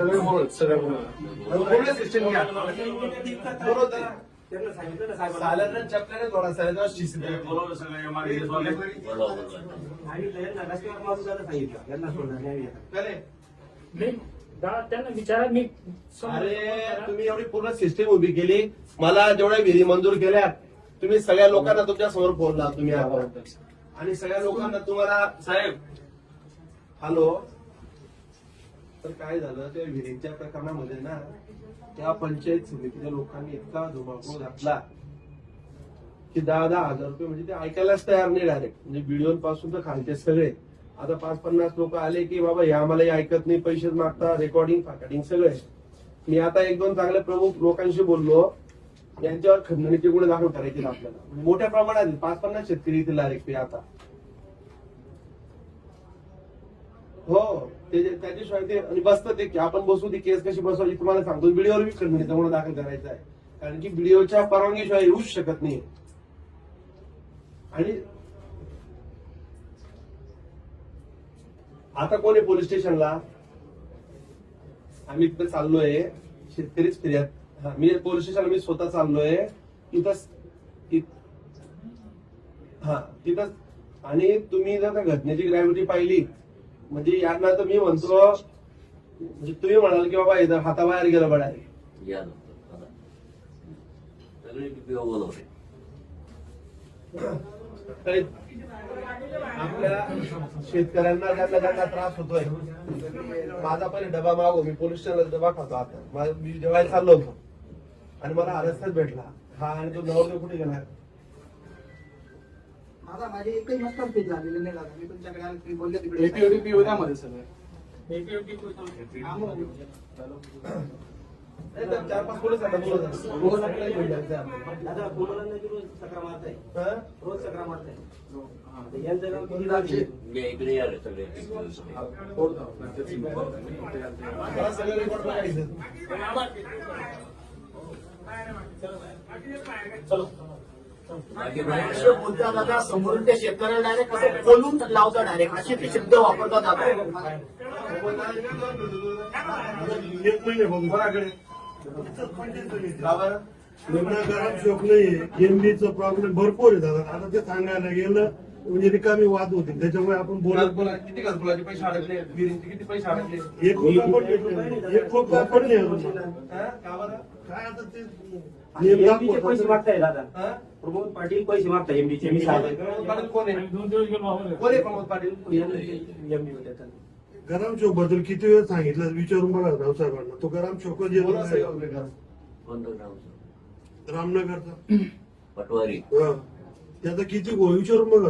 सगळे बोल पूर्ण सिस्टम घ्या बरोबर त्यांना सांगितलं ना साहेब सालांना चपल्याने थोडा साला बरोबर सगळं आणि त्यांना रस्त्यावर मारून जायला सांगितलं त्यांना सोडणार नाही मी त्यांना विचारा मी अरे तुम्ही एवढी पूर्ण सिस्टीम उभी केली मला जेवढ्या विहिरी मंजूर केल्या तुम्ही सगळ्या लोकांना तुमच्या समोर फोन लावा तुम्ही आणि सगळ्या लोकांना तुम्हाला साहेब हॅलो तर काय झालं त्या विहिरींच्या प्रकरणामध्ये ना त्या पंचायत समितीच्या लोकांनी इतका धुमाकूळ घातला की 10,000 रुपये म्हणजे ते ऐकायलाच तयार नाही डायरेक्ट म्हणजे व्हिडिओ पासून तर खालचे सगळे आता 50-50 लोक आले की बाबा हे आम्हाला ऐकत नाही पैसेच मागता रेकॉर्डिंग फाकडिंग सगळे मी आता 1-2 चांगले प्रमुख लोकांशी बोललो यांच्यावर खंडणीचे गुन्हे दाखल करायचे आपल्याला म्हणजे मोठ्या प्रमाणात 5-50 शेतकरी येतील डायरेक्ट आता हो त्याच्याशिवाय ते आणि बसतं ते की आपण बसू ती केस कशी बसवायची तुम्हाला सांगतो व्हिडिओवर बी खंडणीचा गुन्हा दाखल करायचा आहे कारण की व्हिडिओच्या परवानगीशिवाय येऊच शकत नाही आणि आता कोण आहे पोलीस स्टेशनला आम्ही तिथे चाललोय शेतकरीच फिर्याद मी पोलीस स्टेशनला मी स्वतः चाललोय तिथं आणि तुम्ही जर त्या घटनेची ग्रॅव्हिटी पाहिली म्हणजे यांना तर मी म्हणतो म्हणजे तुम्ही म्हणाल की बाबा इथं हाताबाहेर गेलं बडाय आपल्या शेतकऱ्यांना ज्यांना त्रास होतोय माझा पहिले डबा मागो मी पोलीस स्टेशनला डबा खातो आता मी जेवायला चाललो होतो आणि मला हा रस्त्यात भेटला हा आणि तो नवरदेव कुठे गेला माझे एकही मस्त फीज झालेले नाही दादा मी तुमच्याकडे आले तुम्ही बोलले तिकडे एपीओडीपी उद्यामध्ये सगळं 4-5 पोलीस आता दादा बोलायला रोज चक्रा मारताय रोज चक्रा मारताय यांचं नाव किती लागले इकडे या रे सगळे सगळं रेकॉर्ड बघायचं असे बोलतात दादा समोरून त्या शेतकऱ्याला डायरेक्ट असं बोलून लावतात डायरेक्ट असे ते शब्द वापरतात दादा गरम शोक नाहीये एमबीचं प्रॉब्लेम भरपूर आहे दादा आता ते सांगायला गेलं म्हणजे रिकामी वाद होते त्याच्यामुळे आपण बोलत किती घरकुलाचे पैसे अडकले विहिरींचे किती पैसे अडकले 1 रुपया पण भेटले नाही. 1 रुपया पण नाही अजून. का बरं काय आता ते एमडीचे पैसे मागताय दादा प्रमोद पाटील पैसे मागताय एमडीचे मी प्रमोद पाटील कोण आहे 2 दिवस गेलो कोण आहे प्रमोद पाटील एमडी होते गरम शोक बद्दल किती वेळ सांगितलं विचारून बघा रावसाहेबांना तो गरम शोक बोला सगळं आपल्या घरात. कोणतं नाव रामनगरचा पटवारी हा. त्याचा किती विचारून बघा